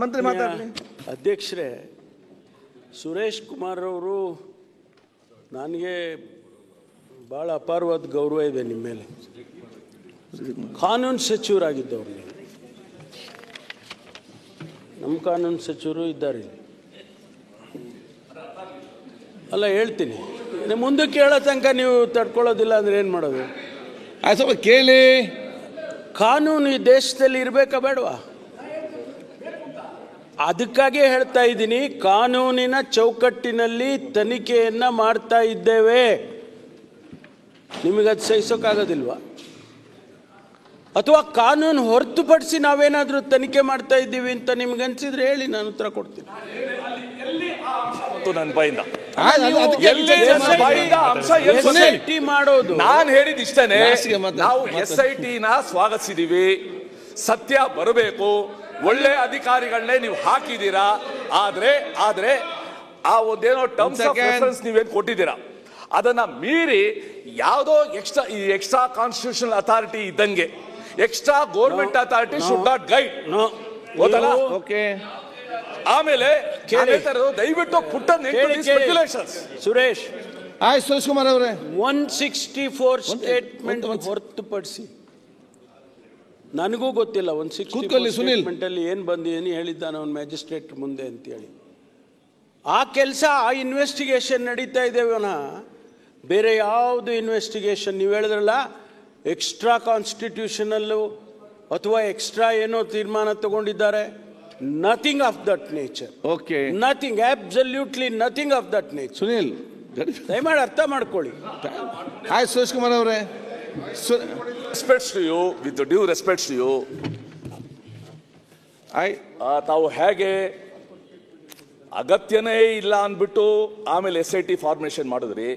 ಮಂತ್ರಿ ಮಾತಾಡಲಿ. ಅಧ್ಯಕ್ಷರೇ, ಸುರೇಶ್ ಕುಮಾರ್ ಅವರು ನನಗೆ ಭಾಳ ಅಪಾರವಾದ ಗೌರವ ಇದೆ ನಿಮ್ಮ ಮೇಲೆ. ಕಾನೂನು ಸಚಿವರಾಗಿದ್ದವ್ರು, ನಮ್ಮ ಕಾನೂನು ಸಚಿವರು ಇದ್ದಾರೆ. ಅಲ್ಲ ಹೇಳ್ತೀನಿ, ಮುಂದಕ್ಕೆ ಹೇಳೋ ತನಕ ನೀವು ತಡ್ಕೊಳ್ಳೋದಿಲ್ಲ ಅಂದರೆ ಏನು ಮಾಡೋದು? ಸ್ವಲ್ಪ ಕೇಳಿ. ಕಾನೂನು ಈ ದೇಶದಲ್ಲಿ ಇರಬೇಕಾ ಬೇಡವಾ? ಅದಕ್ಕಾಗಿ ಹೇಳ್ತಾ ಇದ್ದೀನಿ, ಕಾನೂನಿನ ಚೌಕಟ್ಟಿನಲ್ಲಿ ತನಿಖೆಯನ್ನು ಮಾಡ್ತಾ ಇದ್ದೇವೆ. ನಿಮಗದು ಸಹಿಸೋಕ್ಕಾಗೋದಿಲ್ವಾ? ಅಥವಾ ಕಾನೂನು ಹೊರತುಪಡಿಸಿ ನಾವೇನಾದರೂ ತನಿಖೆ ಮಾಡ್ತಾ ಇದ್ದೀವಿ ಅಂತ ನಿಮ್ಗೆ ಅನ್ಸಿದ್ರೆ ಹೇಳಿ, ನಾನು ಉತ್ತರ ಕೊಡ್ತೀನಿ. ನನ್ನ ಬಾಯಿಂದ ಮಾಡೋದು ನಾನು ಹೇಳಿದ ಇಷ್ಟನೇ. ನಾವು SIT ನ ಸ್ವಾಗತಿಸಿದೀವಿ. ಸತ್ಯ ಬರಬೇಕು. ಒಳ್ಳೆ ಅಧಿಕಾರಿಗಳನ್ನೇ ನೀವು ಹಾಕಿದ್ದೀರಾ. ಆದ್ರೆ ಆ ಒಂದೇನೋ ಟರ್ಮ್ಸ್ ಆಫ್ ರೆಫರೆನ್ಸ್ ನೀವೇನು ಕೊಟ್ಟಿದ್ದೀರಾ, ಅದನ್ನ ಮೀರಿ ಯಾವುದೋ ಎಕ್ಸ್ಟ್ರಾ ಕಾನ್ಸ್ಟಿಟ್ಯೂಷನಲ್ ಅಥಾರಿಟಿ ಇದ್ದಂಗೆ extra government authority should not guide. ಆಮೇಲೆ ದಯವಿಟ್ಟು ಸುರೇಶ್ ಸುರೇಶ್ ಕುಮಾರ್ ಅವರೇ, 164 ಸ್ಟೇಟ್ಮೆಂಟ್ ಹೊರತುಪಡಿಸಿ ನನಗೂ ಗೊತ್ತಿಲ್ಲ 164 ಸ್ಟೇಟ್ಮೆಂಟ್ ಅಲ್ಲಿ ಏನ್ ಬಂದಿದ್ದೀನಿ ಹೇಳಿದ್ದಾನೆ ಅವನು ಮ್ಯಾಜಿಸ್ಟ್ರೇಟ್ ಮುಂದೆ ಅಂತ ಹೇಳಿ. ಆ ಕೆಲಸ, ಆ ಇನ್ವೆಸ್ಟಿಗೇಷನ್ ನಡೀತಾ ಇದ್ದೇವನ, ಬೇರೆ ಯಾವುದು ಇನ್ವೆಸ್ಟಿಗೇಷನ್ ನೀವು ಹೇಳಿದ್ರಲ್ಲ ಎಕ್ಸ್ಟ್ರಾ ಕಾನ್ಸ್ಟಿಟ್ಯೂಷನಲ್ಲು ಅಥವಾ ಎಕ್ಸ್ಟ್ರಾ ಏನೋ ತೀರ್ಮಾನ ತಗೊಂಡಿದ್ದಾರೆ, nothing of that nature. Okay, nothing, absolutely nothing of that nature. Sunil ದಯಮಾಡಿ ಅರ್ಥ ಮಾಡ್ಕೊಳ್ಳಿ. ಸುರೇಶ್ ಕುಮಾರ್ ಅವರೇ, respects to you, with due respects to you, ತಾವು ಹೇಗೆ ಅಗತ್ಯನೇ ಇಲ್ಲ ಅಂದ್ಬಿಟ್ಟು ಆಮೇಲೆ SIT ಫಾರ್ಮೇಶನ್ ಮಾಡಿದ್ರಿ,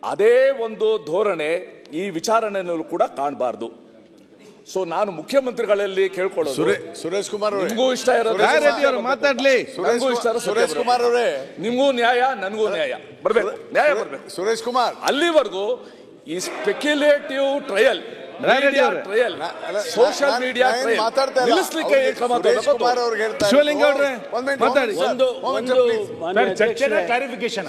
ಅದೇ ಒಂದು ಧೋರಣೆ ಈ ವಿಚಾರಣೆಯಲ್ಲೂ ಕೂಡ ಕಾಣಬಾರ್ದು. ಸೊ ನಾನು ಮುಖ್ಯಮಂತ್ರಿಗಳಲ್ಲಿ ಕೇಳ್ಕೊಳ್ಳೋದು, ಸುರೇಶ್ ಕುಮಾರ್ ನಿಮಗೂ ಇಷ್ಟ ಇರೋದು ಮಾತಾಡ್ಲಿ. ಸುರೇಶ್ ಕುಮಾರ್ ಅವರೇ, ನಿಮಗೂ ನ್ಯಾಯ, ನನಗೂ ನ್ಯಾಯ ಬರ್ಬೇಕು, ನ್ಯಾಯ ಬರ್ಬೇಕು. ಸುರೇಶ್ ಕುಮಾರ್, ಅಲ್ಲಿವರೆಗೂ ಈ ಸ್ಪೆಕ್ಯುಲೇಟಿವ್ ಟ್ರಯಲ್, ಸೋಷಿಯಲ್ ಮೀಡಿಯಾ ನಿಲ್ಲಿಸಲಿಕ್ಕೆ ಶಿವಲಿಂಗ ಅವರೇ ಮಾತಾಡಿ. ಕ್ಲಾರಿಫಿಕೇಶನ್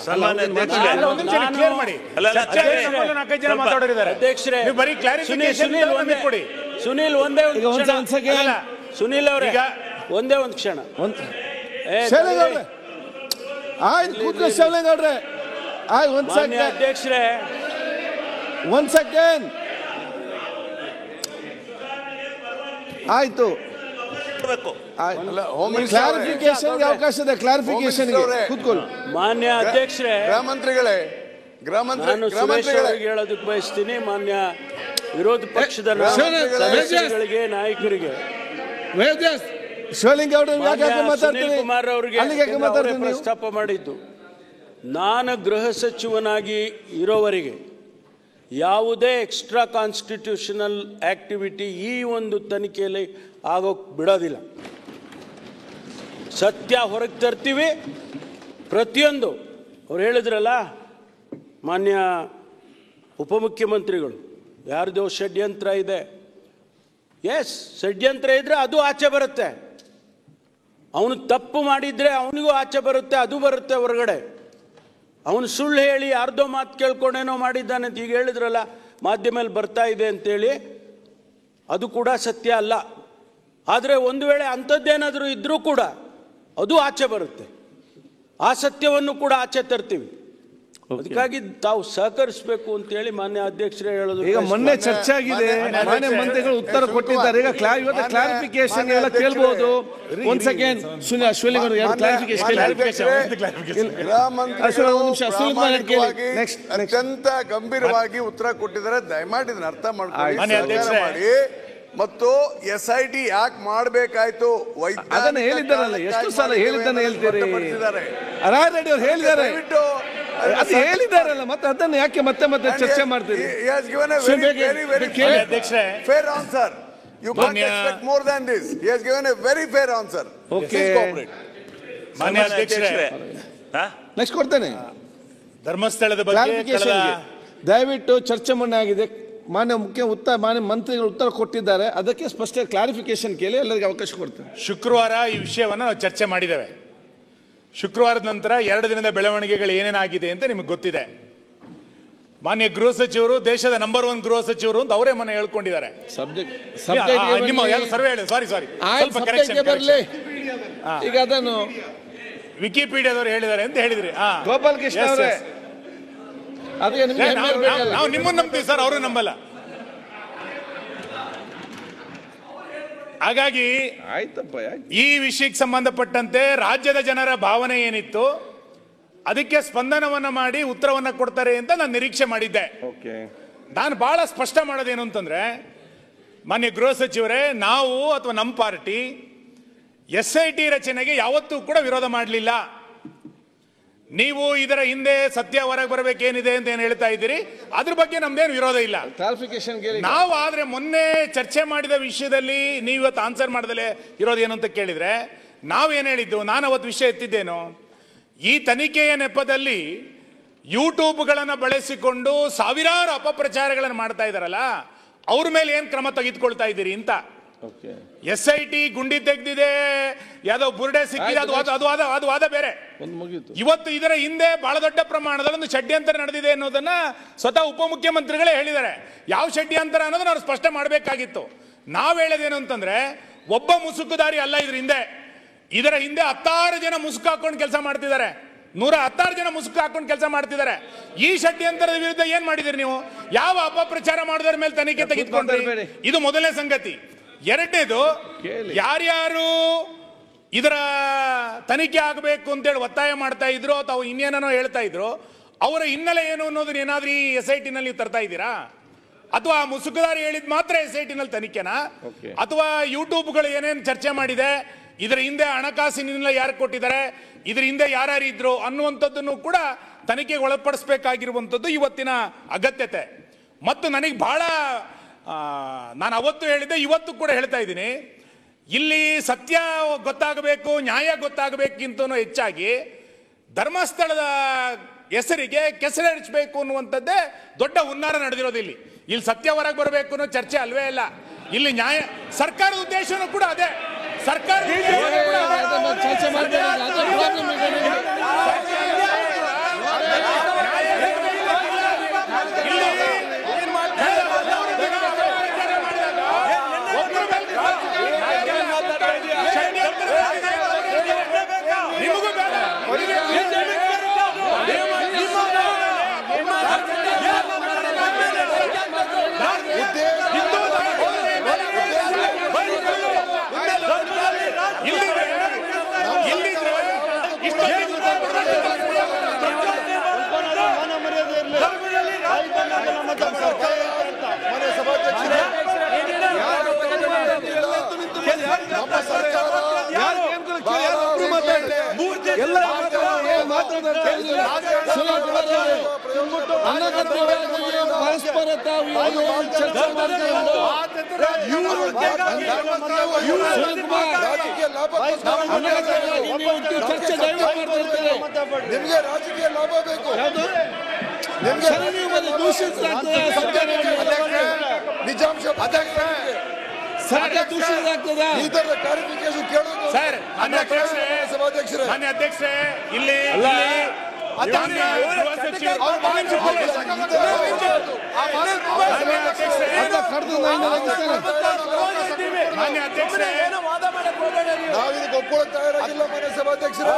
ಸುನೀಲ್ ಒಂದೇ ಸುನೀಲ್ ಅವರೇ ಒಂದೇ ಒಂದು ಕ್ಷಣ. ಶಿವಲಿಂಗ ಅವ್ರೆ ಅಧ್ಯಕ್ಷರೇ ಒಂದ್ ಸೆಕೆಂಡ್ ಆಯ್ತು. ಕ್ಲಾರಿಫಿಕೇಶನ್ ಅವಕಾಶ ಇದೆ. ಕ್ಲಾರಿಫಿಕೇಶನ್ ಕೂತ್ಕೊಳ್ಳಿ. ಮಾನ್ಯ ಅಧ್ಯಕ್ಷರೇ, ನಾನು ಸುರೇಶ್ ಅವರಿಗೆ ಹೇಳೋದಕ್ಕೆ ಬಯಸ್ತೀನಿ, ಮಾನ್ಯ ವಿರೋಧ ಪಕ್ಷದ ಸದಸ್ಯರಿಗೆ, ನಾಯಕರಿಗೆ, ಶಿವಲಿಂಗ ಸುನೀಲ್ ಕುಮಾರ್ ಅವರಿಗೆ ಪ್ರಸ್ತಾಪ ಮಾಡಿದ್ದು, ನಾನು ಗೃಹ ಸಚಿವನಾಗಿ ಇರೋವರೆಗೆ ಯಾವುದೇ ಎಕ್ಸ್ಟ್ರಾ ಕಾನ್ಸ್ಟಿಟ್ಯೂಷನಲ್ ಆಕ್ಟಿವಿಟಿ ಈ ಒಂದು ತನಿಖೆಯಲ್ಲಿ ಆಗೋಕೆ ಬಿಡೋದಿಲ್ಲ. ಸತ್ಯ ಹೊರಗೆ ತರ್ತೀವಿ. ಪ್ರತಿಯೊಂದು ಅವ್ರು ಹೇಳಿದ್ರಲ್ಲ ಮಾನ್ಯ ಉಪಮುಖ್ಯಮಂತ್ರಿಗಳು, ಯಾರ್ದೋ ಷಡ್ಯಂತ್ರ ಇದೆ. ಎಸ್, ಷಡ್ಯಂತ್ರ ಇದ್ರೆ ಅದು ಆಚೆ ಬರುತ್ತೆ. ಅವನು ತಪ್ಪು ಮಾಡಿದ್ರೆ ಅವನಿಗೂ ಆಚೆ ಬರುತ್ತೆ, ಅದು ಬರುತ್ತೆ ಹೊರಗಡೆ. ಅವನು ಸುಳ್ಳು ಹೇಳಿ ಯಾರ್ದೋ ಮಾತು ಕೇಳ್ಕೊಂಡೇನೋ ಮಾಡಿದ್ದಾನೆ ಅಂತ ಈಗ ಹೇಳಿದ್ರಲ್ಲ, ಮಾಧ್ಯಮದಲ್ಲಿ ಬರ್ತಾ ಇದೆ ಅಂತೇಳಿ, ಅದು ಕೂಡ ಸತ್ಯ ಅಲ್ಲ. ಆದರೆ ಒಂದು ವೇಳೆ ಅಂಥದ್ದೇನಾದರೂ ಇದ್ರೂ ಕೂಡ ಅದು ಆಚೆ ಬರುತ್ತೆ. ಆ ಸತ್ಯವನ್ನು ಕೂಡ ಆಚೆ ತರ್ತೀವಿ. ಅದಕ್ಕಾಗಿ ತಾವು ಸಹಕರಿಸಬೇಕು ಅಂತೇಳಿ ಮಾನ್ಯ ಅಧ್ಯಕ್ಷರೇ ಹೇಳೋದು. ಈಗ ಮೊನ್ನೆ ಚರ್ಚೆ ಆಗಿದೆ, ಮಾನ್ಯ ಮಂತ್ರಿಗಳು ಉತ್ತರ ಕೊಟ್ಟಿದ್ದಾರೆ. ಈಗ ಇವತ್ತು ಕ್ಲಾರಿಫಿಕೇಶನ್ ಎಲ್ಲ ಕೇಳಬಹುದು. ಒಂದ್ ಸೆಕೆಂಡ್ ಶಿವಲಿಂಗ ಅತ್ಯಂತ ಗಂಭೀರವಾಗಿ ಉತ್ತರ ಕೊಟ್ಟಿದ್ದಾರೆ. ದಯಮಾಡಿ ಇದನ್ನ ಅರ್ಥ ಮಾಡ್ಕೊಳ್ಳಿ. ಮತ್ತು SIT ಯಾಕೆ ಮಾಡಬೇಕಾಯ್ತು ಅದನ್ನ ಹೇಳಿದ್ದಾರಲ್ಲ, ಎಷ್ಟು ಸಲ ಹೇಳಿದ್ದಾನೆ ಹೇಳ್ತೀರಿ. ರೆಡ್ಡಿ ಅವ್ರು ಹೇಳಿದ್ದಾರೆ, ಅದು ಹೇಳಿದಾರಲ್ಲ, ಮತ್ತೆ ಅದನ್ನ ಯಾಕೆ ಮತ್ತೆ ಮತ್ತೆ ಚರ್ಚೆ ಮಾಡ್ತೀರಿ? Fair answer. You can't expect more than this. He has given a very fair answer. Okay. ಮಾನ್ಯ ಅಧ್ಯಕ್ಷರೇ, ನೆಕ್ಸ್ಟ್ ಕೊಡ್ತೇನೆ. ಧರ್ಮಸ್ಥಳದ ಬಗ್ಗೆ ದಯವಿಟ್ಟು ಚರ್ಚೆ ಮೊನ್ನೆ ಆಗಿದೆ, ಮಾನ್ಯ ಮಂತ್ರಿಗಳು ಉತ್ತರ ಕೊಟ್ಟಿದ್ದಾರೆ. ಅದಕ್ಕೆ ಸ್ಪಷ್ಟ ಕ್ಲಾರಿಫಿಕೇಶನ್ ಕೇಳಿ ಎಲ್ಲರಿಗೆ ಅವಕಾಶ ಕೊಡ್ತೇನೆ. ಶುಕ್ರವಾರ ಈ ವಿಷಯವನ್ನು ನಾವು ಚರ್ಚೆ ಮಾಡಿದ್ದೇವೆ. ಶುಕ್ರವಾರದ ನಂತರ 2 ದಿನದ ಬೆಳವಣಿಗೆಗಳು ಏನೇನಾಗಿದೆ ಅಂತ ನಿಮಗೆ ಗೊತ್ತಿದೆ. ಮಾನ್ಯ ಗೃಹ ಸಚಿವರು ದೇಶದ ನಂಬರ್ 1 ಗೃಹ ಸಚಿವರು ಅಂತ ಅವರೇ ಮೊನ್ನೆ ಹೇಳ್ಕೊಂಡಿದ್ದಾರೆ. ನಿಮ್ಮ ಸರ್ವೆ ಹೇಳಿ, ಸಾರಿ ಸ್ವಲ್ಪ ಕರೆಕ್ಷನ್ ಬರಲಿ. ಈಗ ಅದನ್ನು ವಿಕಿಪೀಡಿಯಾದವರು ಹೇಳಿದ್ದಾರೆ ಅಂತ ಹೇಳಿದ್ರಿ. ಗೋಪಾಲ್ ಕೃಷ್ಣ ಅವರೇ, ಅದೇ ನಾವು ನಿಮ್ಮನ್ನು ನಂಬ್ತೀವಿ ಸರ್, ಅವರು ನಂಬಲ್ಲ. ಹಾಗಾಗಿ ಆಯ್ತಪ್ಪ, ಈ ವಿಷಯಕ್ಕೆ ಸಂಬಂಧಪಟ್ಟಂತೆ ರಾಜ್ಯದ ಜನರ ಭಾವನೆ ಏನಿತ್ತು ಅದಕ್ಕೆ ಸ್ಪಂದನವನ್ನ ಮಾಡಿ ಉತ್ತರವನ್ನ ಕೊಡ್ತಾರೆ ಅಂತ ನಾನು ನಿರೀಕ್ಷೆ ಮಾಡಿದ್ದೆ. ನಾನು ಬಹಳ ಸ್ಪಷ್ಟ ಮಾಡೋದೇನು ಅಂತಂದ್ರೆ, ಮಾನ್ಯ ಗೃಹ ಸಚಿವರೇ, ನಾವು ಅಥವಾ ನಮ್ಮ ಪಾರ್ಟಿ SIT ರಚನೆಗೆ ಯಾವತ್ತೂ ಕೂಡ ವಿರೋಧ ಮಾಡಲಿಲ್ಲ. ನೀವು ಇದರ ಹಿಂದೆ ಸತ್ಯ ಹೊರಗೆ ಬರಬೇಕೇನಿದೆ ಅಂತ ಏನು ಹೇಳ್ತಾ ಇದ್ದೀರಿ, ಅದ್ರ ಬಗ್ಗೆ ನಮ್ದೇನು ವಿರೋಧ ಇಲ್ಲ. ನಾವು ಆದ್ರೆ ಮೊನ್ನೆ ಚರ್ಚೆ ಮಾಡಿದ ವಿಷಯದಲ್ಲಿ ನೀವು ಇವತ್ತು ಆನ್ಸರ್ ಮಾಡದಲ್ಲೇ ಇರೋದು ಏನು ಅಂತ ಕೇಳಿದ್ರೆ, ನಾವೇನು ಹೇಳಿದ್ದು, ನಾನು ಅವತ್ತು ವಿಷಯ ಎತ್ತಿದ್ದೇನು, ಈ ತನಿಖೆಯ ನೆಪದಲ್ಲಿ ಯೂಟ್ಯೂಬ್ಗಳನ್ನು ಬಳಸಿಕೊಂಡು ಸಾವಿರಾರು ಅಪಪ್ರಚಾರಗಳನ್ನು ಮಾಡ್ತಾ ಇದ್ದಾರಲ್ಲ, ಅವ್ರ ಮೇಲೆ ಏನು ಕ್ರಮ ತೆಗೆದುಕೊಳ್ತಾ ಇದ್ದೀರಿ ಅಂತ. SIT ಗುಂಡಿ ತೆಗೆದಿದೆ, ಯಾವುದೋ ಬುರ್ಡೆ ಸಿಕ್ಕಿದೆ, ಅದು ವಾದ ಬೇರೆ. ಇವತ್ತು ಇದರ ಹಿಂದೆ ಬಹಳ ದೊಡ್ಡ ಪ್ರಮಾಣದಲ್ಲಿ ಒಂದು ಷಡ್ಯಂತರ ನಡೆದಿದೆ ಅನ್ನೋದನ್ನ ಸ್ವತಃ ಉಪಮುಖ್ಯಮಂತ್ರಿಗಳೇ ಹೇಳಿದ್ದಾರೆ. ಯಾವ ಷಡ್ಯಂತರ ಅನ್ನೋದನ್ನ ಅವ್ರು ಸ್ಪಷ್ಟ ಮಾಡಬೇಕಾಗಿತ್ತು. ನಾವ್ ಹೇಳೋದೇನು ಅಂತಂದ್ರೆ, ಒಬ್ಬ ಮುಸುಕುದಾರಿ ಅಲ್ಲ ಇದರ ಹಿಂದೆ 16 ಜನ ಮುಸುಕು ಹಾಕೊಂಡು ಕೆಲಸ ಮಾಡ್ತಿದ್ದಾರೆ. 116 ಜನ ಮುಸುಕು ಹಾಕೊಂಡು ಕೆಲಸ ಮಾಡ್ತಿದ್ದಾರೆ. ಈ ಷಡ್ಯಂತರದ ವಿರುದ್ಧ ಏನ್ ಮಾಡಿದಿರಿ ನೀವು? ಯಾವ ಅಪಪ್ರಚಾರ ಮಾಡಿದರ ಮೇಲೆ ತನಿಖೆ ತೆಗೆದುಕೊಂಡ್ರಿ? ಇದು ಮೊದಲನೇ ಸಂಗತಿ. ಎರಡನೇದು, ಯಾರ್ಯಾರು ಇದರ ತನಿಖೆ ಆಗಬೇಕು ಅಂತೇಳಿ ಒತ್ತಾಯ ಮಾಡ್ತಾ ಇದ್ರು ಅಥವಾ ಇನ್ನೇನೋ ಹೇಳ್ತಾ ಇದ್ರು, ಅವರ ಹಿನ್ನೆಲೆ ಏನು ಅನ್ನೋದನ್ನ ಏನಾದ್ರೂ ಈ SIT ನಲ್ಲಿ ತರ್ತಾ ಇದ್ದೀರಾ? ಅಥವಾ ಮುಸುಕುದಾರಿ ಹೇಳಿದ್ ಮಾತ್ರ SIT ನಲ್ಲಿ ತನಿಖೆನಾ? ಅಥವಾ ಯೂಟ್ಯೂಬ್ಗಳು ಏನೇನು ಚರ್ಚೆ ಮಾಡಿದೆ, ಇದರ ಹಿಂದೆ ಹಣಕಾಸಿನ ಯಾರು ಕೊಟ್ಟಿದ್ದಾರೆ, ಇದರ ಹಿಂದೆ ಯಾರ್ಯಾರು ಇದ್ರು ಅನ್ನುವಂಥದ್ದನ್ನು ಕೂಡ ತನಿಖೆಗೆ ಒಳಪಡಿಸಬೇಕಾಗಿರುವಂಥದ್ದು ಇವತ್ತಿನ ಅಗತ್ಯತೆ. ಮತ್ತು ನನಗೆ ಬಹಳ, ನಾನು ಅವತ್ತು ಹೇಳಿದ್ದೆ, ಇವತ್ತು ಕೂಡ ಹೇಳ್ತಾ ಇದ್ದೀನಿ, ಇಲ್ಲಿ ಸತ್ಯ ಗೊತ್ತಾಗಬೇಕು, ನ್ಯಾಯ ಗೊತ್ತಾಗಬೇಕಿಂತನೂ ಹೆಚ್ಚಾಗಿ ಧರ್ಮಸ್ಥಳದ ಹೆಸರಿಗೆ ಕೆಸರೆರಚಬೇಕು ಅನ್ನುವಂಥದ್ದೇ ದೊಡ್ಡ ಹುನ್ನಾರ ನಡೆದಿರೋದು. ಇಲ್ಲಿ ಸತ್ಯ ಹೊರಗೆ ಬರಬೇಕು ಅನ್ನೋ ಚರ್ಚೆ ಅಲ್ವೇ ಇಲ್ಲ. ಇಲ್ಲಿ ನ್ಯಾಯ, ಸರ್ಕಾರದ ಉದ್ದೇಶನೂ ಕೂಡ ಅದೇ. ಸರ್ಕಾರ ಚರ್ಚೆ ಮಾಡ್ತಾರೆ. ಪರಸ್ಪರ ನಿಮಗೆ ರಾಜಕೀಯ ಲಾಭ ಬೇಕು, ನಿಜಾಂಶ ಇದರ ಕ್ಲಾರಿಫಿಕೇಶನ್ ಕೇಳೋದು. ಸರ್, ಸಭಾಧ್ಯಕ್ಷರೇ, ಮಾನ್ಯ ಅಧ್ಯಕ್ಷರೇ, ಇಲ್ಲಿ ಮಾನ್ಯ ಅಧ್ಯಕ್ಷರೇ, ನಾವಿದಕ್ಕೆ ಒಪ್ಕೊಳ್ಳೋಕೆ ತಯಾರಾಗಿಲ್ಲ. ಮಾನ್ಯ ಸಭಾಧ್ಯಕ್ಷರೇ,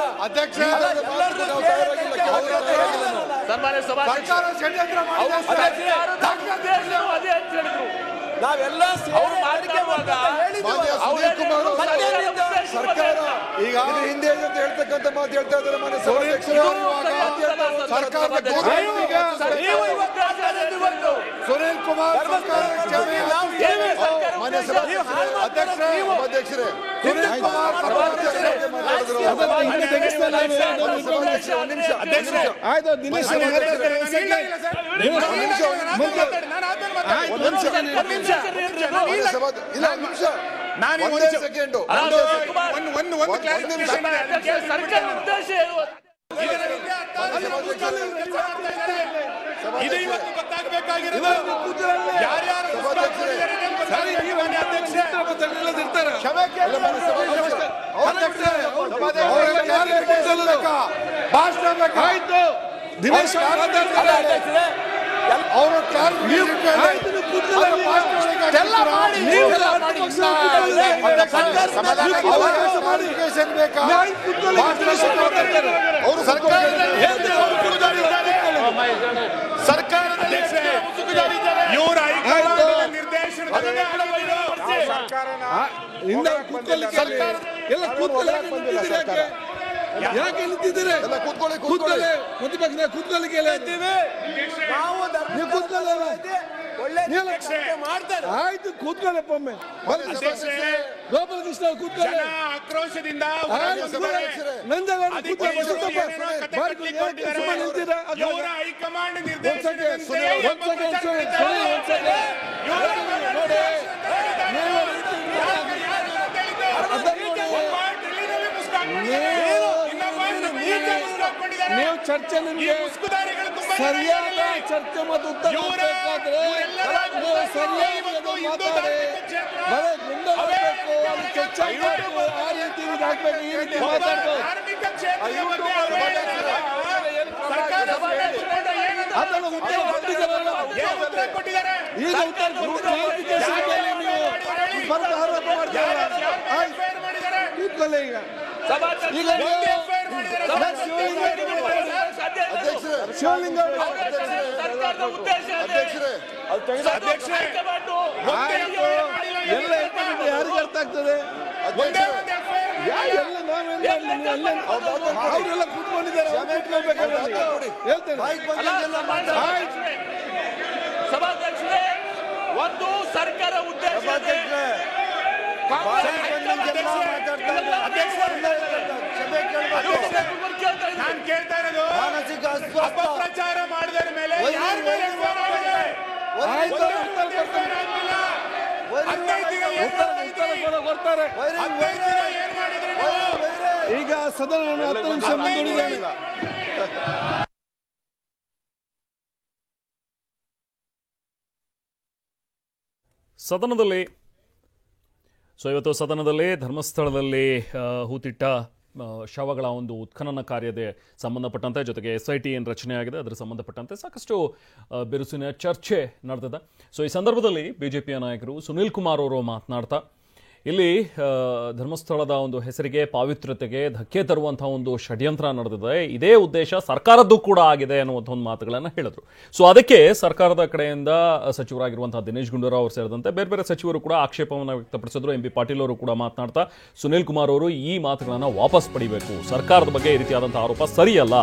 ನಾವೆಲ್ಲ ಸರ್ಕಾರ ಈಗ ಹಿಂದೆ ಅಂತ ಹೇಳ್ತಕ್ಕಂಥ ಮಾತು ಹೇಳ್ತಾ ಇದ್ದಾರೆ. ಮಾನ್ಯ ಸಭಾಧ್ಯಕ್ಷರು, ಸುನೀಲ್ ಕುಮಾರ್ ಮಾನ್ಯ ಅಧ್ಯಕ್ಷರೇ, ಸುನೀಲ್ ಕುಮಾರ್ ಇದು ಇವತ್ತು ಗೊತ್ತಾಗಬೇಕಾಗಿರೋದು. ಯಾರ್ಯಾರು ಮುಸ್ತಾಕೊಂಡಿದ್ದಾರೆ ಅಂತ ಗೊತ್ತಾಗಬೇಕು. ಮಾನ್ಯ ಅಧ್ಯಕ್ಷರೇ, ಕ್ಷಮೆ ಕೇಳಿ ಭಾಷಣ ಬೇಕಾ? ಆಯ್ತು ದಿನೇಶ್ ಅವರು ಮಾತಾಡ್ತಾರೆ. ಅವರು ಸರ್ಕಾರದ ಇವರ ನಿರ್ದೇಶನದಲ್ಲಿ ಎಲ್ಲ ಕೂತ್ಕೊಳ್ಳಿ. ಯಾಕೆ ನಿಂತಿದ್ದೀರಿ? ಕೂತ್ಕೊಳ್ಳಿ. ಪ್ರತಿಪಕ್ಷ ಕೂತ್ಕೊಳ್ಳಿಕ್ಕೆ ಹೇಳ್ತೀವಿ. ಆಯ್ತು ಕೂತ್ಕೊಳ್ಳಪ್ಪ. ಒಮ್ಮೆ ಗೋಪಾಲಕೃಷ್ಣ ಕೂತ್ಕೊಳ್ಳಿ. ಆಕ್ರೋಶದಿಂದ ಇವರ ಹೈಕಮಾಂಡ್ ನೀವು ಚರ್ಚೆ ನಿಮಗೆ ಸರಿಯಾದ ಚರ್ಚೆ ಮತ್ತು ಉತ್ತರ ಬೇಕಾದ್ರೆ ನೀವು ಸರಿಯಾಗಿ ಮಾತಾಡಿ. ಬರೀ ಗುಂಡು ಹಾಕಬೇಕು, ಅದು ಚರ್ಚೆ ಆಗಬೇಕು, ಆ ರೀತಿ ಹಾಕ್ಬೇಕು, ಈ ರೀತಿ ಮಾತಾಡ್ಬೇಕು. ಅದನ್ನು ಉತ್ತರ ಕೊಟ್ಟಿದ್ದಾರಲ್ಲ, ಈಗ ಉತ್ತರ ಕೊಟ್ಟಿದ್ದಾರೆ. ನೀವು ಸ್ಪರ್ಧ ಆರೋಪ ಮಾಡ್ತೀರಲ್ಲ. ಕೂತ್ಕೊಳ್ಳಿ. ಈಗ ಶಿವಲಿಂಗ ಎಲ್ಲ ಯಾರಿಗೆ ಅರ್ಥ ಆಗ್ತದೆ? ಅವರೆಲ್ಲ ಕೂತ್ಕೊಂಡಿದ್ದಾರೆ. ಹೇಳ್ತೇನೆ. ಸಭಾಧ್ಯಕ್ಷರೇ, ಒಂದು ಸರ್ಕಾರ ಉದ್ದೇಶ ನಾನು ಕೇಳ್ತಾ ಇರೋದು, ಅಪಪ್ರಚಾರ ಮಾಡಿದ ಮೇಲೆ ಯಾರ ಮೇಲೆ ಈಗ ಸದನವನ್ನು 10 ನಿಮಿಷ ಮುಂದೂಡಿದ್ದೇನೆ. ಸದನದಲ್ಲಿ ಇವತ್ತು ಸದನದಲ್ಲಿ ಧರ್ಮಸ್ಥಳದಲ್ಲಿ ಹೂತಿಟ್ಟ ಶವಗಳ ಒಂದು ಉತ್ಖನನ ಕಾರ್ಯದ ಸಂಬಂಧಪಟ್ಟಂತೆ, ಜೊತೆಗೆ SIT ಏನು ರಚನೆಯಾಗಿದೆ ಅದರ ಸಂಬಂಧಪಟ್ಟಂತೆ ಸಾಕಷ್ಟು ಬಿರುಸಿನ ಚರ್ಚೆ ನಡೆದಿದೆ. ಈ ಸಂದರ್ಭದಲ್ಲಿ ಬಿಜೆಪಿಯ ನಾಯಕರು ಸುನೀಲ್ ಕುಮಾರ್ ಅವರು ಮಾತನಾಡ್ತಾ, ಇಲ್ಲಿ ಧರ್ಮಸ್ಥಳದ ಒಂದು ಹೆಸರಿಗೆ, ಪಾವಿತ್ರ್ಯತೆಗೆ ಧಕ್ಕೆ ತರುವಂತಹ ಒಂದು ಷಡ್ಯಂತ್ರ ನಡೆದಿದೆ, ಇದೇ ಉದ್ದೇಶ ಸರ್ಕಾರದ್ದು ಕೂಡ ಆಗಿದೆ ಅನ್ನುವಂಥ ಒಂದು ಮಾತುಗಳನ್ನು ಹೇಳಿದ್ರು. ಅದಕ್ಕೆ ಸರ್ಕಾರದ ಕಡೆಯಿಂದ ಸಚಿವರಾಗಿರುವಂತಹ ದಿನೇಶ್ ಗುಂಡೂರಾವ್ ಅವರು ಸೇರಿದಂತೆ ಬೇರೆ ಬೇರೆ ಸಚಿವರು ಕೂಡ ಆಕ್ಷೇಪವನ್ನು ವ್ಯಕ್ತಪಡಿಸಿದ್ರು. MB ಪಾಟೀಲ್ ಅವರು ಕೂಡ ಮಾತನಾಡ್ತಾ, ಸುನೀಲ್ ಕುಮಾರ್ ಅವರು ಈ ಮಾತುಗಳನ್ನು ವಾಪಸ್ ಪಡಿಬೇಕು, ಸರ್ಕಾರದ ಬಗ್ಗೆ ಈ ರೀತಿಯಾದಂತಹ ಆರೋಪ ಸರಿಯಲ್ಲ.